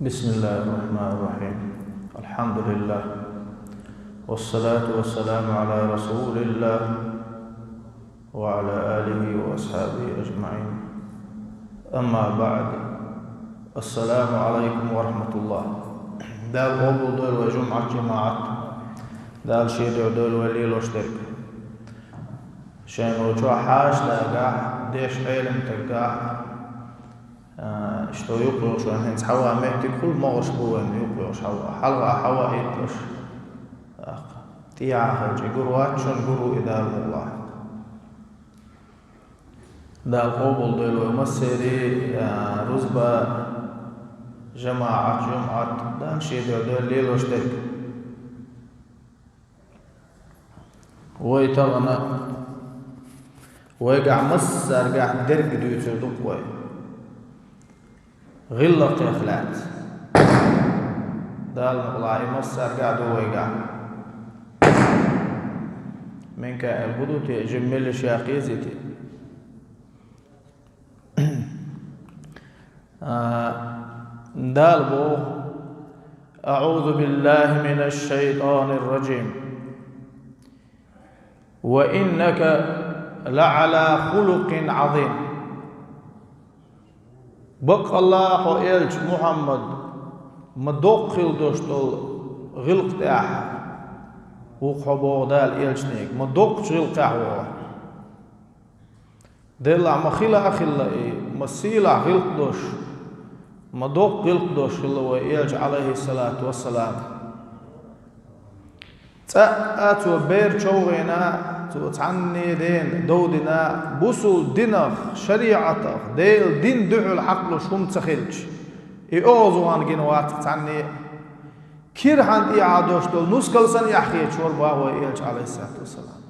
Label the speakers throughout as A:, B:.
A: بسم الله الرحمن الرحيم. الحمد لله والصلاة والسلام على رسول الله وعلى آله وأصحابه أجمعين. أما بعد، السلام عليكم ورحمة الله. دال قبول دول وجمعة جماعة دال شيدع دول وليل واشترك شين وجو حاش لاقاح ديش علم تلقاح اشتو يقلوش وانهنس حوا مهتي كل مغش بوين يقلوش حلقة حوا إيدلوش تيعاها جي قروات شون قرو إدال الله دال قبول دول ومسيري رزبة جماعة دال شيدع دول ليل واشترك ويتغنى ويقع مصر قاع درق دويتر دقوي غلق إخلات دال مغلاي مصر قاع دو ويقع منك البدوتي جميل شاقيزتي دال بو أعوذ بالله من الشيطان الرجيم وإنك لعلى خلق عظيم. بق الله إلج محمد مدوخل دوشتل غلق تاعها وقبو دال إلج نيك مدوخ غلق تاعها دل مخيلة أخيلة مسيلة غلق دوش مدوخ غلق دوش اللي إلج عليه الصلاة والسلام تأتو بير شوغينا تعني دين دودنا بوصل دينخ شريعتك ديل دين دعو الحق شوم تخلج إيوزوان جنوات تعني كيرهان إعادوش دول نسكل سن يحيي شوربا وإيلج عليه الصلاة والسلام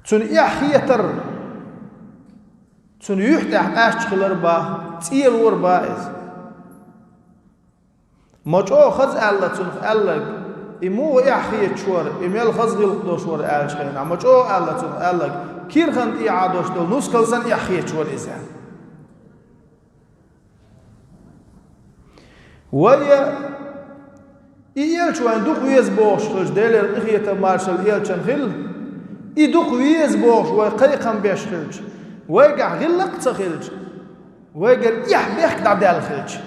A: تون يحيي تر تون يحتاج أشخلر با تيل وربا إز مجو خز ألا تون ألا إمو يحيي شور إميل خزغل دوشور آل شخين أما جو آلا تون آلا كير خند إعادوش دول نسكل سن يحيي شور إزان ويا إيال شوان دوخ ويز بوش خلج ديلر إخية مارشل إيال شان خل إدوخ ويز بوش ويقيقم بيش خلج ويقع غلق تخلج ويقع يحبيخ دعدال خلج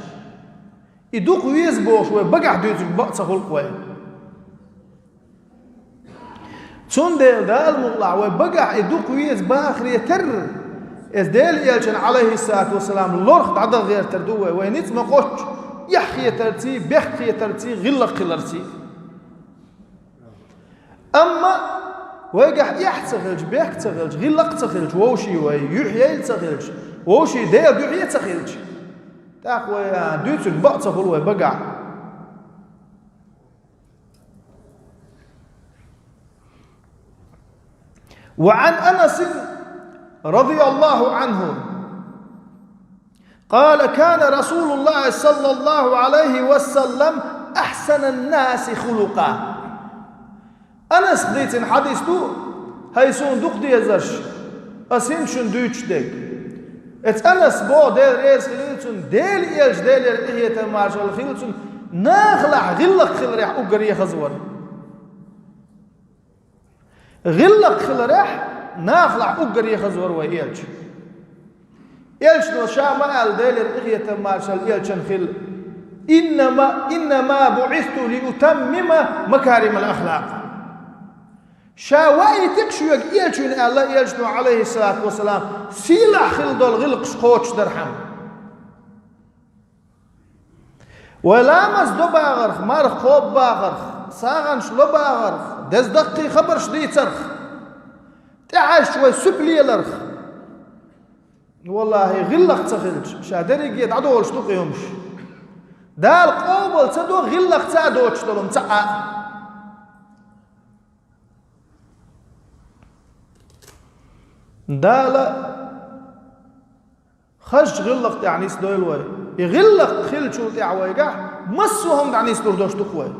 A: إدوخ ويز بوش ويبقع دوتك بقصة خلق وين تون ديل دال مغلع وبقع إدوق ويز باخر يتر إز ديل يلشن عليه الصلاة والسلام لورخ عدد غير تردوه وينيت مقوش يحكي يترتي بيحكي يترتي غلق خلرتي أما ويقع يحتغلج بيحك تغلج غلق تغلج ووشي ويحيي تغلج ووشي ديل دعية تغلج تاقوى دوتك بقصة خلوه بقع وعن أنس رضي الله عنه قال كان رسول الله صلى الله عليه وسلم أحسن الناس خلقا. أنس ديتن حديث دو هيسون دوق ديزرش أسين شن دوش ديك ات أنس بو ديل ريز خليلتون ديل إيلج ديل إهية مارشال خليلتون ناخلع غلق خلريح أقري خزور غلق خلرح ناخلع أقري خزور وإيلج إيلج نو شاما آل ديلر إغية مارشال إيلج خل إنما بعثت لأتمم مكارم الأخلاق شاوائي تكشوك إيلج إن الله إيلج نو عليه الصلاة والسلام سيلا خل دول غلق شخوش درحم ولامس دو باغرخ مارخ خوب باغرخ ساغنش لو باغرخ دز دقي خبر شدي ترخ تعاش شوي سبلي لرخ والله غلق تخلج شادري قيد عدول شتوق يومش دال قوبل تدو غلق تعدو شتلهم تعا دال خش غلق يعني سدويل وي يغلق خلشو تعويقع مسوهم يعني سدوش تقوي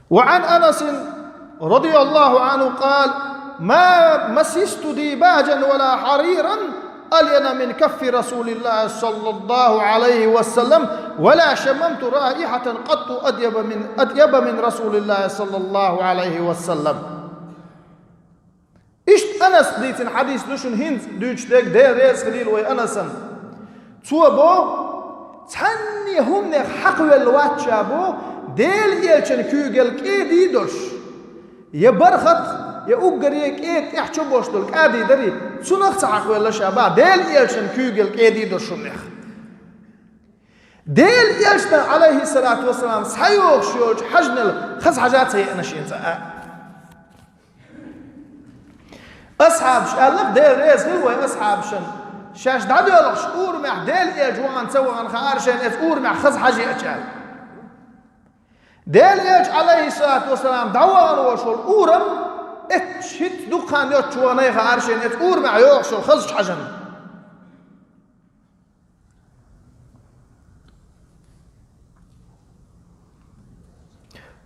A: وعن أنس رضي الله عنه قال ما مسست ديباجا ولا حريرا ألين من كف رسول الله صلى الله عليه وسلم ولا شممت رائحة قط أطيب من رسول الله صلى الله عليه وسلم. إشت أنس ديتن حديث دوشن هند دوش ديك دير ريز خليل وي أنسن توبو تاني هم نخ حق والوات شابو ديل يلچن كوغل كيدي دوش يبرخط يأوغريك إيت إحشو بوشتول كادي داري سنخ تحق ولا شابا ديل يلچن كوغل كيدي دوشن نخ ديل يلچن عليه الصلاة والسلام سحيوغ شوج حجنل خز حاجات سيئنشين أصحاب شالق ديل ريز هلوي أصحاب شن شاش دادو يلغش أورمح ديل إيجوان سوغن خارشين إف أورمح خز حاجي أجال ديل إيج عليه الصلاة والسلام دعوان وشول أورم اتشت دقان يوتشواني خارشين إف أورمح يوغشول خز حاجن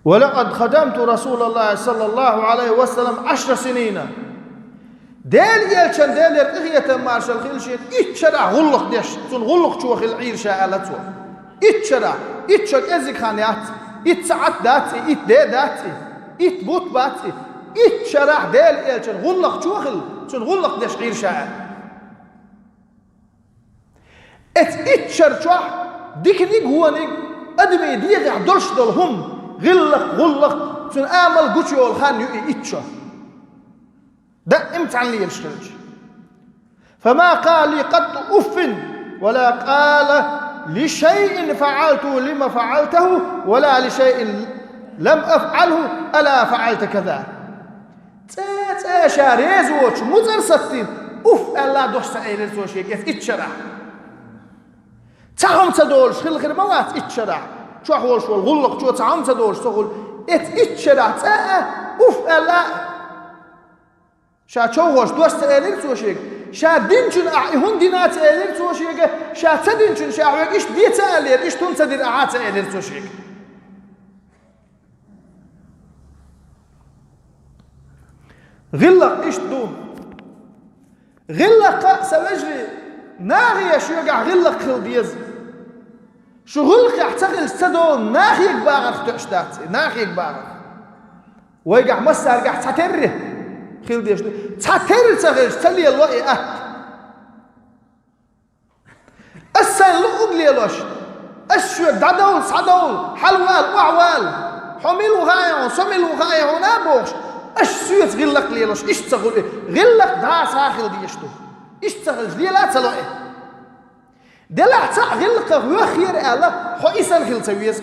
A: ولقد خدمت رسول الله صلى الله عليه وسلم 10 سنين ديل يلشن ديل يرقية مارشال خيلشين اتشرع غلق ديش تون غلق شو خيل عير شاءلتو اتشرع اتشك ازيك خانيات اتسعت داتي اتدي داتي اتبوت باتي اتشرع ديل يلشن غلق شو خيل تون غلق ديش عير شاء اتشر شو ديكنيك هوانيك ادمي ديغي عدلش دولهم غلق تون امل قوشي والخان يؤي اتشر ده امتحان لي الشرج فما قال لي قد أف ولا قال لشيء فعلته لما فعلته ولا لشيء لم أفعله ألا فعلت كذا شاريز وش مزر ستين أف ألا دوش سعير سوشي كيف اتشرع تعم تدولش خل خير موات اتشرع شو أحوالش والغلق شو تعم تدولش تقول اتشرع أف ألا شا چوغوش دوست ایلیر توشیگ شا دینچون هون دینات ایلیر توشیگ شا تدینچون شا عویگ ایش دیت ایلیر ایش تون تدیر اعات ایلیر توشیگ غلق ایش دون غلق سوجري ناغي شو يقع غلق خل ديز شو غلق يعتقل استدول ناغي باغر تشتات ناغي باغر ويقع مسار قاع تتره خيل ديش تاتير تغيش تلي الله السن لو اغليلوش الشو دادول صدول حلوال وعوال حميل وغايون سميل وغايون نابوش اش سويت غلق ليلوش ايش تغول غلق دا ساخل ديشتو ايش تغل ليلا تلوي دلع تا غلق هو خير الله خو اسن خيل تويس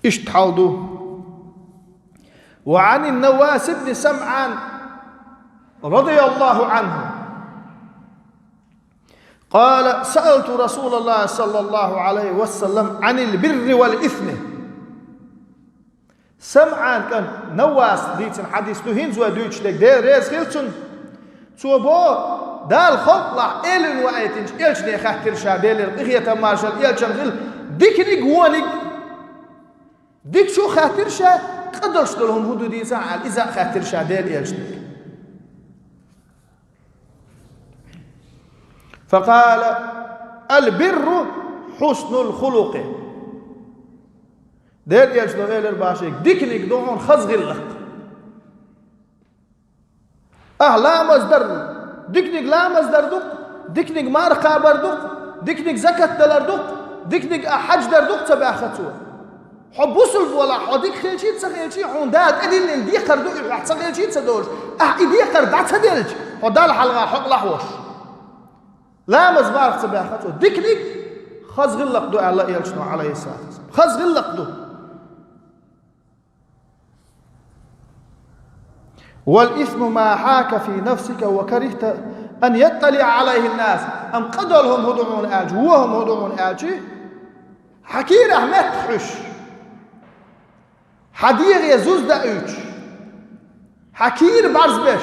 A: اشتحوضوا وعن النواس بن سمعان رضي الله عنه قال سألت رسول الله صلى الله عليه وسلم عن البر والإثم سمعان كان نواس ديتن حديث تهين زوا دويتش ديك دير ريز خيلتن توبو دال خلطلع إلن وآيتنش إلش دي خاطر شابيلر إغية مارشال إلشن غيل ديكنيك وانيك ديك شو خاطر شا قدرش لهم هدودي زعل إذا خاطر شا ديل يجدك فقال البر حسن الخلق ديل يجدك غير الباشيك ديكنيك دون خز غلق لا مصدر ديكنيك لا مصدر دق ديكنيك مارقا بردق ديكنيك زكاة دلار دق ديكنيك حج در دق تبع خطوة حبوسل ولا حديك خيلشي تسخيلشي عندات أدين اللي قردو تسخيلشي تسدولش إدي قرد عتدلج حدال حلقة حق لحوش لا مزبار تبع خطوة ديكنيك خز غلق دو الله يلشنو عليه الصلاة والسلام خز غلق دو والإثم ما حاك في نفسك وكرهت أن يطلع عليه الناس أم قدرهم هدعون آج وهم هدعون آج حكير أحمد حش حدير يزوز دعوش حكير برز بش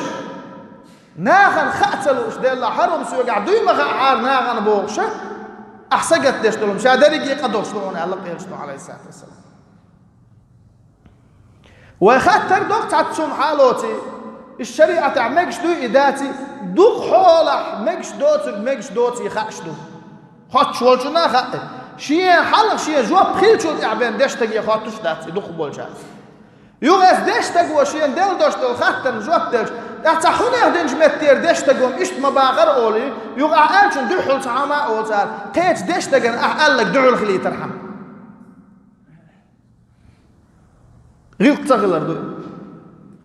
A: ناغن خأتلوش دي الله حرم سوى قعدوي مغا عار ناغن بوغشة أحسقت دشتلهم شادريجي قدر شلون الله قيل عليه الصلاة والسلام وخاطر دوق تعتشم حالوتي الشريعة تعمقش دو إداتي دوق حولح مقش دوتي خاش دو خاط شوال شنا خاط شيء حلق شيء جواب خيل شو تعبان دشتجي خاطش داتي دوق بولجاز يوغس دشتج وشيء دل دشتل خاطر جواب دل تحونه هدنج متير دشتجهم إشت مباغر أولي يوغ أعلشون دحول تعامة أولتار قيت دشتجن أحلك دعو الخلي ترحم غير تغلر دو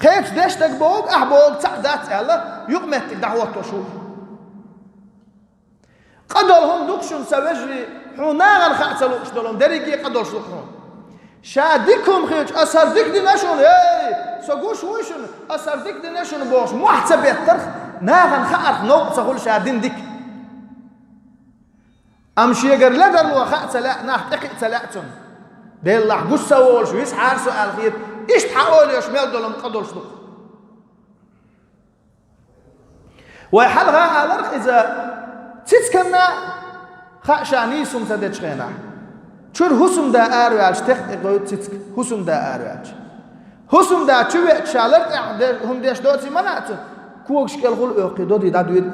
A: قيت دشتج بوق أحبوق تعدات الله يوغ متك دعوته شو قدرهم دوكشون سوجري حناغن خاطلو اشدلهم دريجي قدر شلوخون شاديكم خيج أثر ديك دي نشون سقوش ويشون أثر ديك دي نشون بوش محتسب يترخ ناغن خاطر نوق تقول شادين ديك أمشي يقر لدر لو خاطر لا نحتقي تلاتون بيلا قص سوول شو يسحار سؤال خير إيش تحاول يشمل دولهم قدر شلوخ ويحلغا ألرخ إذا تتكنا خاشانيسم تدشخينا شور حسم دا آرياج تخت قوت تتك حسم دا آرياج حسم دا شوي شالرت هم ديش دوتي منعت كوكش كالغول أوقي دي دادويد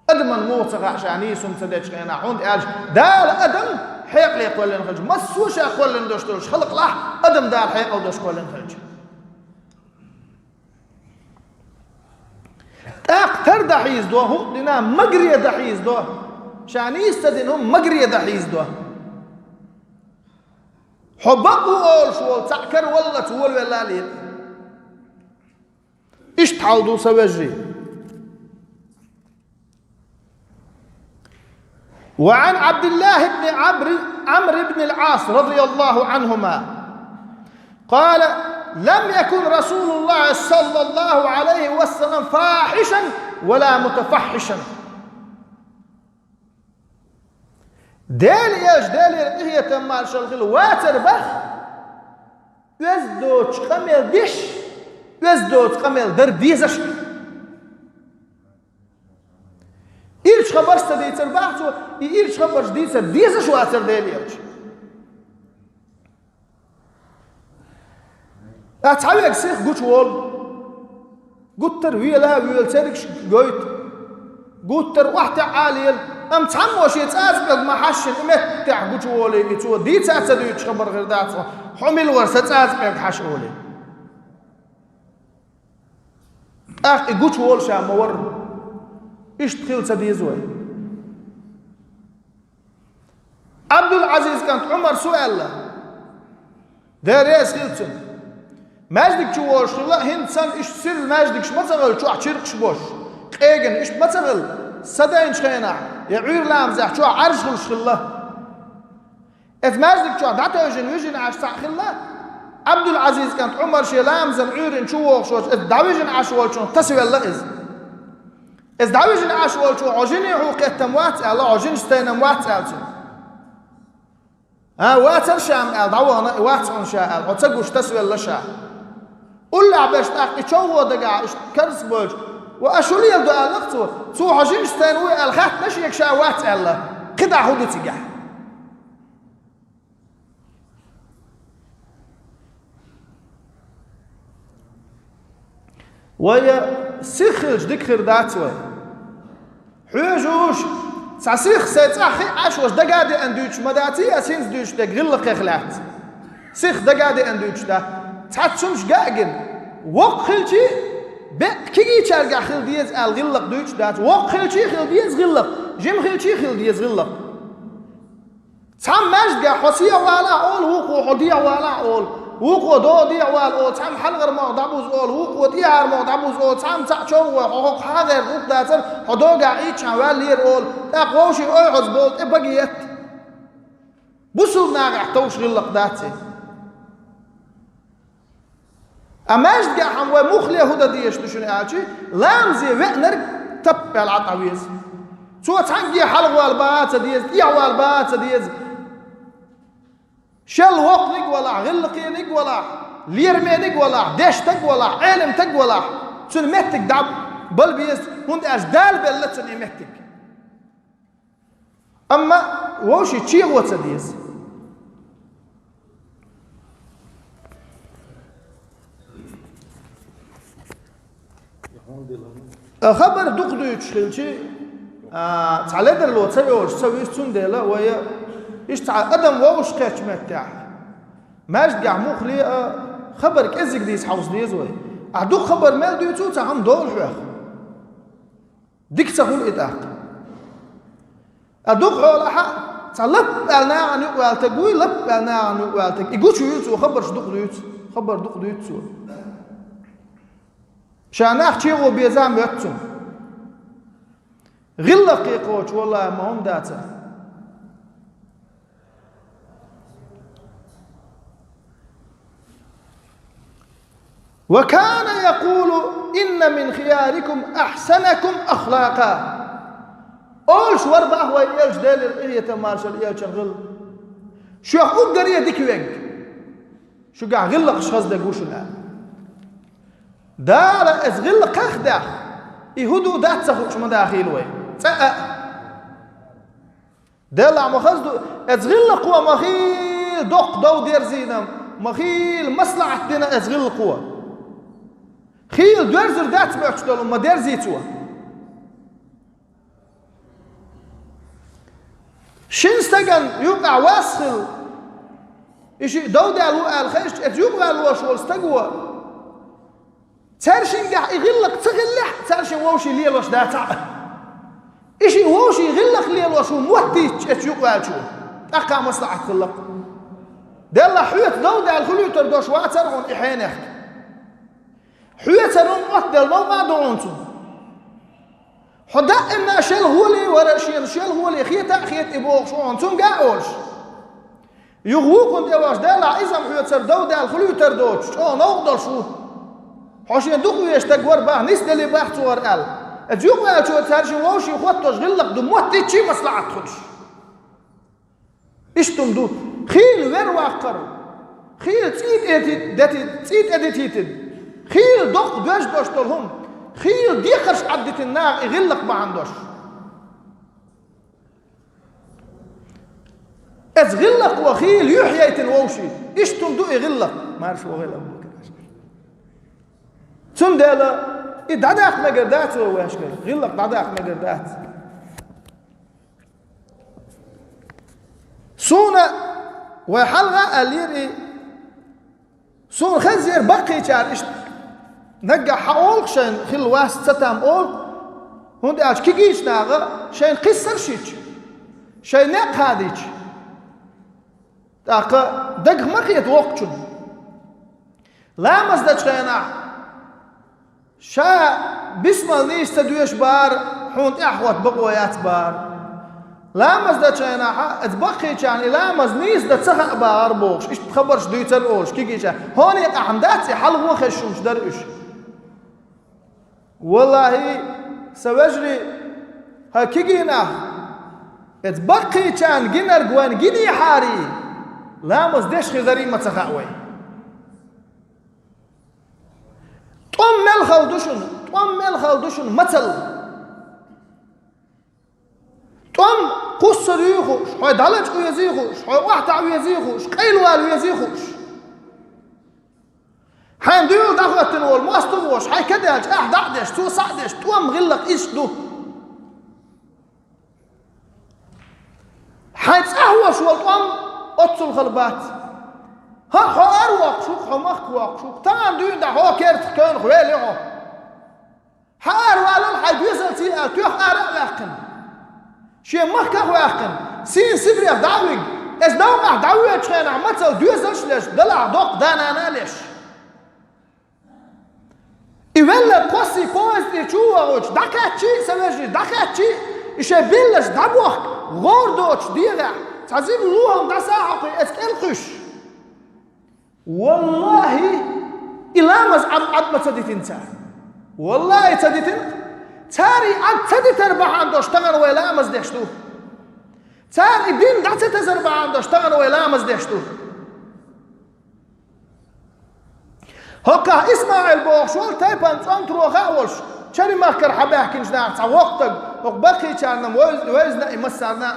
A: أدمن موت خاشانيسم تدشخينا عند آج دال أدم حيق لي قولن خلج مسوش قولن دوشتوش خلق لاح أدم دال حيق أو دوش قولن خلج أكثر دحيز دو هم لنا مجري دحيز دو شان يستدينهم مجري دحيز دو حبقوا أول شوال تعكر والله تقول ولا ليل إيش تعودوا سوجري وعن عبد الله بن عمرو بن العاص رضي الله عنهما قال لم يكن رسول الله صلى الله عليه وسلم فاحشا ولا متفحشا دالي هي تمال شلغل واتر بخ يزدوش قميل ديش يزدوش قميل در ديزش إيرش خبر استديتر بحثو إيرش خبر ديتر ديزش واتر داليوش أتعوي أكسيخ قوش وول قوتر ويلا ويل تركش قويت قوتر واحد عاليل أم تعموش يتأسبق محشن متع قوش وولي يتوى دي تأسدو يتخبر غير داتو حمل ورسة تأسبق حش وولي أخي قوش وول شام مور إيش تخيل سديزوي عبد العزيز كانت عمر سؤال له داريس خيلتن ماجدك شو والله هندسان إيش سر ماجدك شو ما تغل شو عشرق شبوش قيجن إيش ما تغل صدقين شخينا يعير لامزح شو عرش خلله إذ ماجدك شو دعته يجن عش خلله عبد العزيز كانت عمر شي لامزن عيرن شو شو إذ دعوجن عشوال شو تسوي الله إذ دعوجن عشوال شو عجني هو كتموات الله عجن استينا موات ألتن واتر شام دعوانا واتر شاء وتقوش تسوي الله شاء قل عباش تاقي شو دقع كرس بوج واشولي يلدو ألقتو تو حجين استنوي الخات نشيك شاوات الله قدع هدو تقع ويا سيخرج دكخر داتوي حيجوش ساسيخ سيتاخي عشوش دقادي اندوش مداتي اسينز دوش دقغلق اخلات سيخ دقادي اندوش دا تحتشمش قاقن وقخلشي كيجي تشارقع خل ديز الغلق دوش دات وقخلشي خل ديز غلق جيم خلشي خل ديز غلق تام ماجد قا حسيا والا اول وقو حديا والا اول وقو دو دي والا اول تام حلغر مغدبوز اول وقو ديار مغدبوز اول تام تاچو وحقوق حاغر وق داتر حدوغا ايچ والير اول تاقوشي اوي عزبولت ابقيت بوصل ناقع توش غلق داتي أماش جا حموي مخلي هدا ديش تشوني عاشي لامزي وقنر تبع العطاويز سو تحنجي حلق والبات ديز يا والبات ديز شل وقنك ولا غلقينك ولا ليرمينك ولا دشتك ولا علمتك ولا سن متك دعب بل بيز هند أجدال بلت سن متك أما ووشي تشيغ وتصديز خبر دقدو يتشخلشي تعالدر لو تسويش تسويش تندلا ويا إيش أدم ووش قاتش متاع ماجد قاع مخلي خبرك إزك ديس حوص ديز ويا أعدو خبر مال دو يتسو تعم دول حواخ ديك تقول إداق أدوك حول حق تعلب ألنا عن يقوالتك وي لب ألنا عن يقوالتك يقول شو يتسو خبر شدوك دو يتسو خبر دوك دو يتسو شاناخ تشيغو بيزام يتسو غلق يقوش والله ما هم داتا وكان يقول إن من خياركم أحسنكم أخلاقا أولش وربا هو يلش ديل الإيه مارشال إيه شغل شو أقول قرية ديك ويق شو قاع غلق شخص دا قوش الآن دار إز غلق أخدع يهودو دات سخوش مداخيل وي ديل عم خزدو إز غلق ومخيل دوق دو دير زينم مخيل مصلحة دينا إز غلق قوة خيل دوزر دات بأشتغل ما دير زيتوا شنستجن يقع واسخل إشي دودي على الخيش يقع الوشول استجوا ترشين قاع يغلق تغلح ترشين ووشي ليه الوش داتع إشي ووشي يغلق ليه الوش موتي يقع شو أقع مصلحة خلق ده الله حيت دودي على الخليو تردوش واترون إحين يحكي حيترون وقت المو ما دونتو حدا إن شل هولي ورا شل هولي خيت إبوغ شو أنتم قاولش يغوكم تواش دلع إذا حيتر دودة الخلو تردوش شو نقدر شو حاشين دقوا يشتقور باه نس دلي باه صور قال أجيوك ما شو ترشي ووشي خوتوش غلق دموت تيجي مصلحة تخش إيش تمدو خيل وير واقر خيل تيت أديتيتد خيل دق دوش دوش طولهم خيل ديخرش عدة النار يغلق ما عندوش از غلق وخيل يحيى تنووشي ايش تمدو يغلق ما عرفش وغلق تندالا ادعداك مقردات هو يشكل غلق دعداك مقردات سونا وحلغة الليري سون خنزير بقي تشار ايش نقع حقولك شين خل واس ستام أول هون داش كيجيش ناقة شين قصر شيء شين نق هاديش تاقة دق مقيت وقتشن لا مزدج خينا شا بسم الله تدويش بار هون أحوت بقويات بار لا مزدج خينا اتبقي كان لا مزنيس ده تسخ بار بوش ايش تخبرش دويتر أولش كيجيش هون يقع حمداتي حلو خشوش درش والله سوجري هكيجينا اتبقي كان جنر جوان جني حاري لا مزدش خزري ما تخاوي طم الخلدشن مثل طم قصر يخوش هاي دلج ويزيخوش هاي واحد ويزيخوش قيلوال ويزيخوش حين ديول دخلت نقول ما استوش هاي كدهش دعدش تو صعدش تو مغلق ايش دو حين تسهوش والقم اتصل خلبات ها حوار واقشوك حمخ واقشوك تمام ديول ده هو كيرت كان خوالي هو حار والله حي بيزل تي تو حار واقن شي مخ واقن سين سبري دعوي اس دوما دعوي تشين عمتل دوزلش ليش دلع دوق دانا ليش يولد قصي قوس يشوفوش دكاتشي سمجي دكاتشي يشبلش دبوخ غوردوش ديغا تعزيب لوهم دا ساعقي اسكالخش والله إلامز عد ما تديتين تار والله تديتين تاري عد تديت أربعة عندوش تغن ويلامز ديشتو تاري دين دا تتزربع عندوش تغن ويلامز ديشتو هكا إسماعيل بوخشول تايبان تانترو غاولش شري ماكر حباه كنجنا وقتك وقبقي كانم ويزنا يمسرنا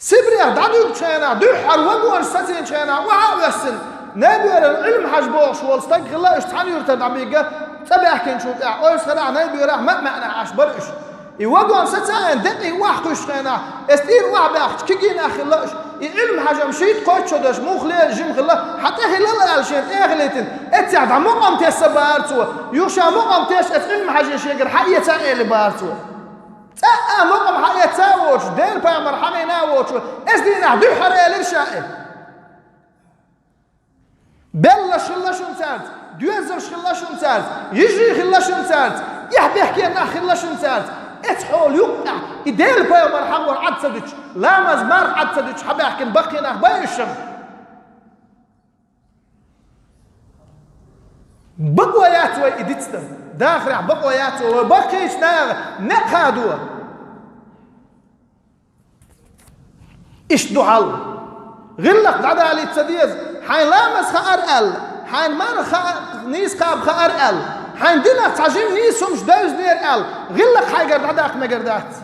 A: سبريا دادوك شينا دوحر وقوان ستين شينا وعاوسن نبير العلم حجبوش والستق الله اشتحن يرتد عبيقة تبع كين شو اويس خلع نبير ما معنى عش برش يوقوان ستين دقي واحد شينا استير واحد كيجين اخي الله العلم حاجه مشيت قوت شدش مو خلال جيم خلا حتى خلال الشين اغليتن اتعد مقام تسبارتو يوشا مقام تش العلم حاجه شيغر حيه تاعي بارتو تا مقام حيه تاوش دير با مرحمه ناوش اسدينا دو حريه للشائع بلا شلاشون سارت دوزر شلاشون سارت يجري خلاشون سارت يحبي يحكي لنا خلاشون سارت اتحول يقطع يدير با مرحمه وعد صدق لا مزمار عد صدق حبي يحكي بقينا بايشم بقويات ويدتستم داخل بقويات وبقيش نار نقادوا ايش دعال غلق دعدا علي تسديز حين لامس خارقل حين مار نيس قاب خارقل حين دينا تعجيم نيسهم جداوز نير قال غلق حاجه دعداك ما قردات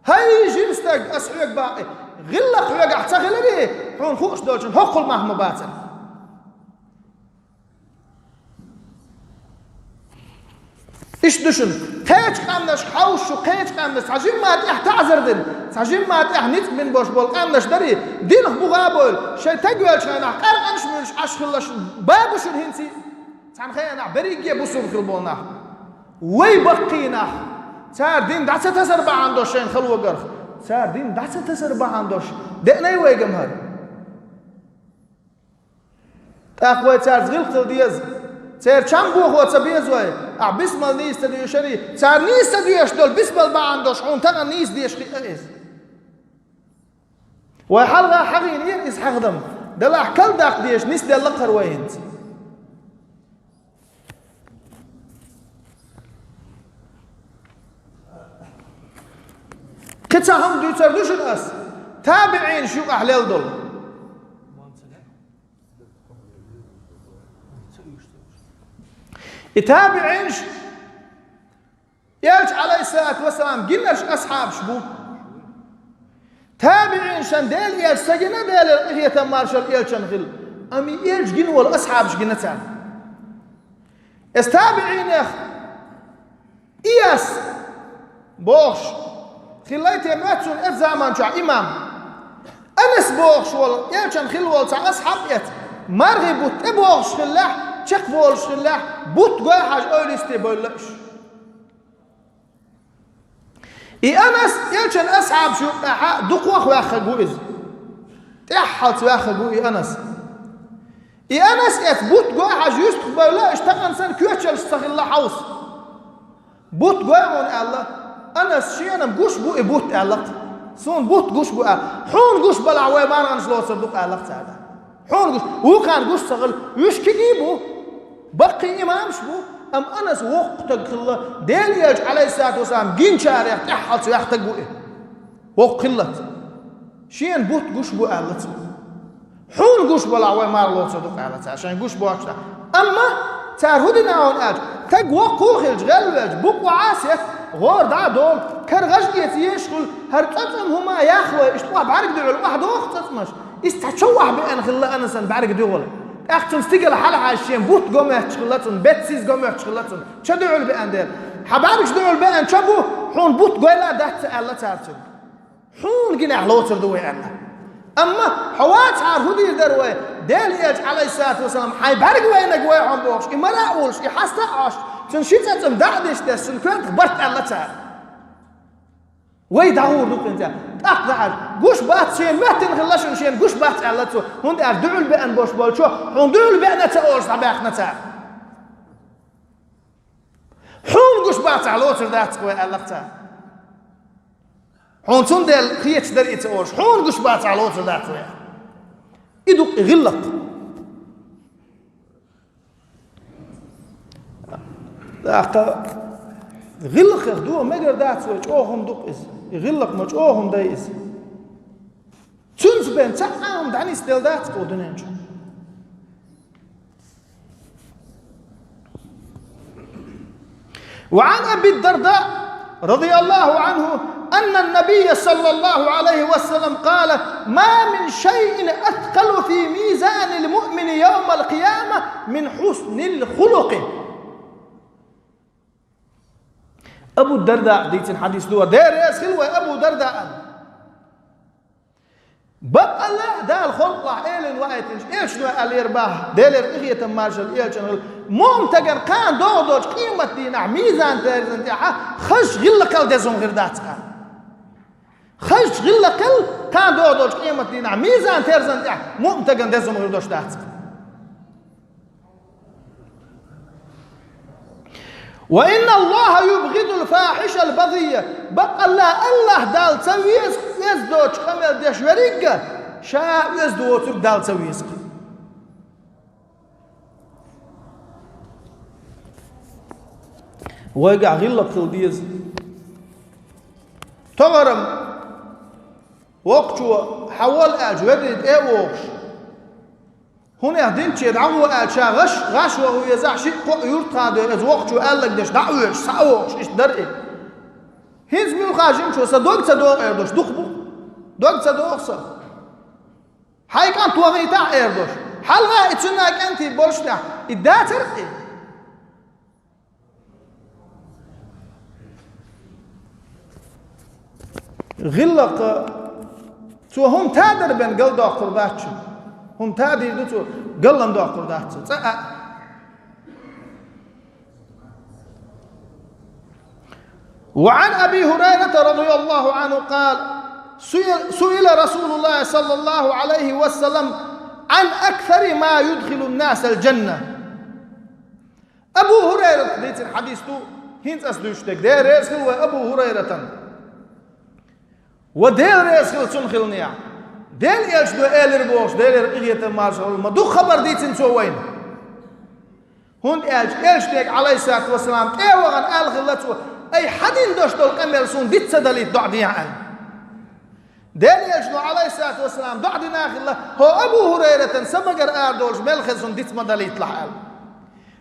A: هاي جيمستك اسحيك باقي غلق وقع تغلبي حون خوش دولشن هقل مهما باتن ايش دشن قيش قامنش حوش وقيش قامنش تعجيم ما تعذر دين تعجيم ما نيت من بوش بول قامنش دري دين بغابول شي تقول شينا قرقنش منش اشخلش بابش الهنسي تعن خينا بريق يبصوا في البولنا وي بقينا صار دين دعسه تسربع عندوش شين خلوه قرخ صار دين دعسه تسربع عندوش دقنا وي جمهر تاقوي صار غلط ديز صار كم بو هو تبيز وي بسم الله نيس تدي شري صار نيس تديش دول بسم الله عندوش حون تنا نيس ديش خيس وحلقه حقين يس حقدم دلا كل داق ديش نيس دل لقر وينت كتاهم دو تردوش الأس تابعين شو أحلال دول تابعين يالش عليه الصلاة والسلام قلناش أصحاب شبو تابعين شان ديل يالش سجنا ديل هي تمارشل يالش شنخل أمي يالش قلنوا الأصحاب شقنا تان استابعين يا أخ إياس بوش خليت يماتون الزمان شع إمام أنس بوش وال يلشان خلوال شع أصحاب يت مرغي بوت بوش خلاح شق بوش خلاح بوت جوا حاج أوليستي بولش أنس يلشان أصحاب شو دقوا خوا خجوز تحت خوا خجوز أنس أنس يت بوت جوا حاج يستقبل اشتغل سن كيوتشل استغل حوس بوت جوا من الله أنس شيء أنا بقوش بو إبوت علاق سون بوت قوش بو حون قوش بلع وين ما نغنش لو صدق علاق هذا حون قوش هو كان قوش شغل يش كجيبه بقي إمام شبو أم أنس وقتك الله ديل يج عليه الصلاة والسلام جين شارع تحت يحتاج بو وق قلت شيء بوت قوش بو علاق حون قوش بلع وين ما لو صدق علاق عشان قوش بو أكثر أما تعرفون عن أج تجوا قوخل جلوج بوق عاسية غور دا دول كرغجيت يشغل هرقتهم هما ياخوا اشتوا بعرق دول واحد اختمش استشوح بان خلا انسان بعرق دول اختم استقل حلقه عشان بوت قوم شغلتهم بتسيز قوم شغلتهم شدوا بان ديل حبارك دول بان شبو حون بوت قولا دات الله تارتم حون قنا حلوتر دوي انا اما حوات عارفودي دروي ديل يج عليه الصلاه والسلام حي بعرق وين قوي عم بوش ما راولش يحستعش تنشيتهم دعدش تسن كنت خبرت الله تعالى وي دعور دوك انت اقطع قوش بات شين ما تنخلش شين قوش بات الله تو هون دعوا بان بوش بول شو هون دعوا بان تاور صباحنا تاع حون قوش بات على وتر ذات قوي الله تعالى هون تندل خيت دري تاور حون قوش بات على وتر ذات قوي يدق غلق غلق ياخدوه ما قردات سويت اوهم دق إز يغلق مش اوهم داي إز تنز بين تعاهم دعني استيلدات قودنين شو وعن أبي الدرداء رضي الله عنه أن النبي صلى الله عليه وسلم قال: ما من شيء أثقل في ميزان المؤمن يوم القيامة من حسن الخلق. أبو الدرداء ديتن حديث دوا دير يسخل أبو درداء بقى الله دال خلق إيلن وقتنش إيش نوع الإرباح ديلر إغية مارشل إيلشن ممتقن كان دودوش قيمة دينا ميزان تارزن تيحا خش غلقل ديزون غير داتسكا خش غلقل كان دودوش قيمة دينا ميزان تارزن تيحا ممتقن ديزون غير دوش داتسكا. وإن الله يبغض الفاحش البذية بقى الله دال تسويس يزدوش خمل ديش ورقة شاء يزدوش دال تسويس ويقع غلق تلديز تغرم وقتو حول أجودت وقش هنا هدين شيء دعوة أشياء غش وهو يزع شيء يرتاد إذ وقته قال لك دش دعوة ساوش إيش درء هيز ميو خاجم شو صدق إردوش دخبو دوق صدق صا هاي كان توغيتا إردوش حلقة إتشناك أنت بولشنا إداتر غلق تو هم تادر بين قل دو قرداتشو هم تادي دوتو قلن دو قرداتشو وعن أبي هريرة رضي الله عنه قال: سئل رسول الله صلى الله عليه وسلم عن أكثر ما يدخل الناس الجنة. أبو هريرة ديت الحديث تو هينت أسدوشتك دير يسخل أبو هريرة ودير يسخل سنخلنيا ديل يلشدو إيلر بوش ديلر إغية المارشال ما دو خبر ديتن سو وين هون يلشدك عليه الصلاة والسلام ايوغان آل خلتو أي حدين دوشتو القمل سون ديت سدليت دعدي عن ديل يلشدو عليه الصلاة والسلام دعدي ناخل الله هو أبو هريرة سبقر آردولش ملخل سون ديت مدليت لحال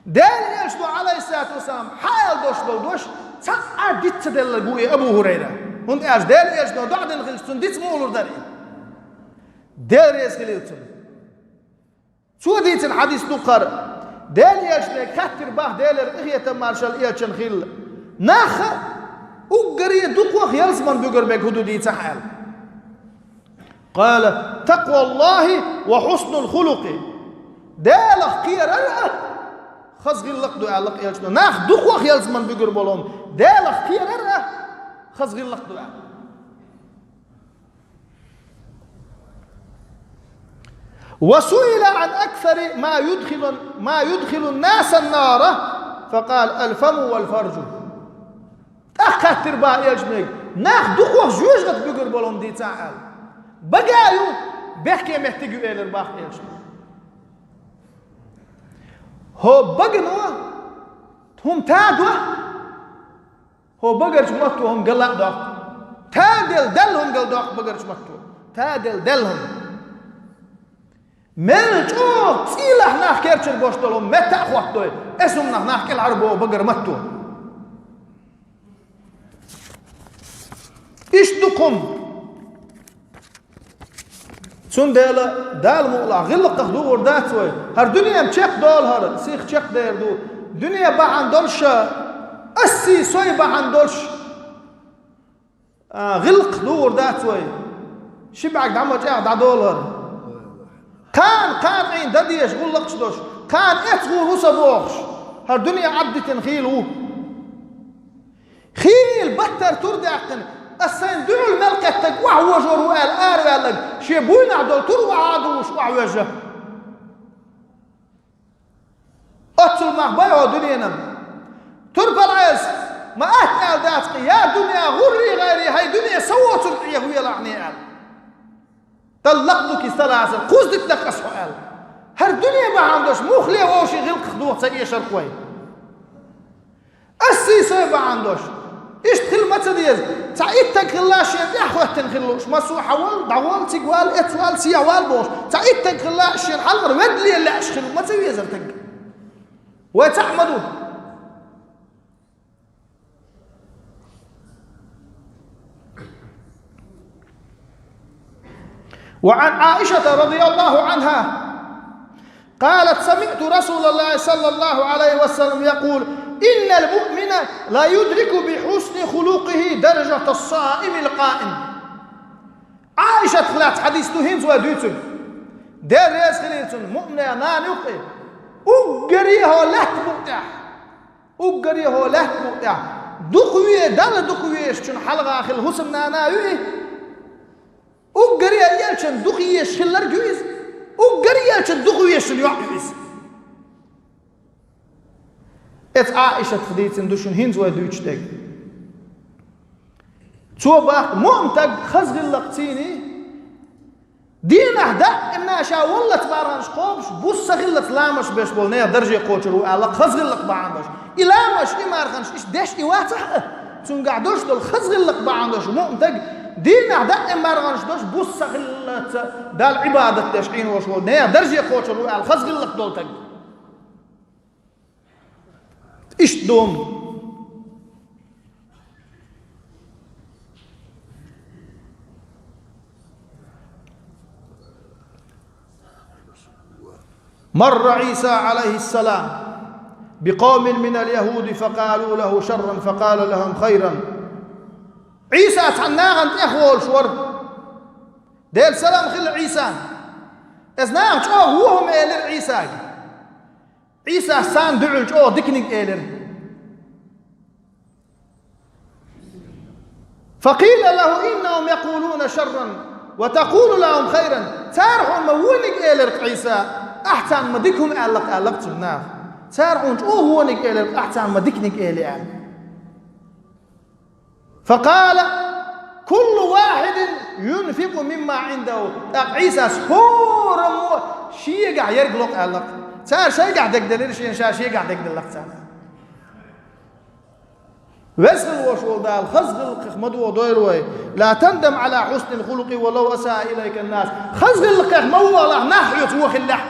A: ديل يلشدو عليه الصلاة والسلام حال دوش سأر ديت سدل بوي أبو هريرة هون ديل يلشدو دعدي نخل سون ديت مولور داري دير يسخليتم شو ديت الحديث نقر ديل يشتي كتر باه ديلر إغية مارشال إيشن خيل ناخ أقري دقوخ يلزمن بقر بك هدو ديت حال قال: تقوى الله وحسن الخلق ديل خير أرأى خز غلق دو أعلق يلشن ناخ دقوخ يلزمن بقر بولهم ديل خير أرأى خز غلق دو أعلق. وسئل عن أكثر ما يدخل الناس النار فقال: الفم والفرج. أكثر بقى يجمع ناخ دقوة جوج غت بيقر بولهم دي تعال بقايو بيحكي محتاجوا إلى الباخ يجمع هو بقنوا هم تادوا هو بقر جمعتوا هم قلق داق تادل دلهم قل داق بقر جمعتوا تادل دلهم ملجو سيلح ناخ كيرشر بوشتلهم متى أخواتوا اسم ناخ كل عربو بقر متوا إشتكم سون دال مقلع غلق تخدور داتوي هر دنيا مشيخ دول هر سيخ شيخ دير دو دنيا بعن دولش أسي سوي بعن دولش غلق دور داتوي شبعك دعمو جاء دول هر كان عين دديش غلقش دوش كان اتغو روسا بوخش هر دنيا عبدتن خيلو خيل بطر تردعقن السين دعو الملكة تقوح وجور وقال آروالك شيبوين عدول تروع عدوش وعوجه أتصل مخبايا ودنيا تربى العز ما أتقال داتك يا دنيا غري غيري هاي دنيا سوى ترقية ويا لعني قال طلقتك سلاسل قصدت لك أسوال هر دنيا ما عندوش مخلي ووشي غلق خدوه سيئة شرقوي السيسي ما عندوش إيش تخل ما تديز تعيدتك خلاش يحوة تنخلوش ما سو حوال دعوال تقوال اتوال سيعوال بوش تعيدتك خلاش ينحلغر ودلي اللي أشخلو ما تسوي يزرتك وتعمدوا وعن عائشة رضي الله عنها قالت سمعت رسول الله صلى الله عليه وسلم يقول إن المؤمن لا يدرك بحسن خلقه درجة الصائم القائم. عائشة خلات حديث تهينز ودوتن دير ريس خليتن مؤمن نانيقه أقريه لحت مقطع أقريه لحت مقطع دقوية دل دقويش چون حلقة آخر الحسن نانايوه أقريه يلچن دقويش خلر جويز أقريه يلچن دقويش يعويز. Et Aisha خديتن دوشن هينز ودوتشتك توبا مؤمتك خزغ اللقتيني دين أهدا إنها شاولت بارانش قوبش بوس غلت لامش بيش بولنيا درجة قوتشرو أعلق خزغ اللق باعندوش إلامش إمارخنش إش ديش إواتح تون قاعدوش دول خزغ اللق باعندوش مؤمتك دين أهدا إمارخنش دوش بوس غلت دال عبادة تشعين وش بولنيا درجة قوتشرو أعلق خزغ اللق دولتك إيش دوم مر عيسى عليه السلام بقوم من اليهود فقالوا له شرا فقال لهم خيرا. عيسى تعناغن إخوال شور ديل سلام خل عيسى إذناغن شو هو هم إلر عيسى عيسى سان دعل شو دكنك إلر فقيل له إنهم يقولون شرا وتقول لهم خيرا. تارحوا مونك إلر عيسى أحسن ما ديكهم ألق تناف تارحوا هو نك إلر أحسن ما ديكنك إلر. فقال كل واحد ينفق مما عنده. عيسى سهور شيء قاعد يرقلق ألق تار شيء قاعد يقدر شيء قاعد يقدر لك تار وسخل وشول دال خزغ القخمد ودويروي لا تندم على حسن الخلق ولو أساء إليك الناس. خزغ القخمد والله نحيت وخلح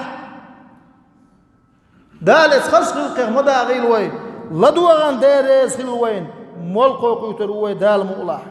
A: دالت خزغ القخمد غيلوي لدوغان ديريس خلوين مولقو قيتروي دال مؤلاح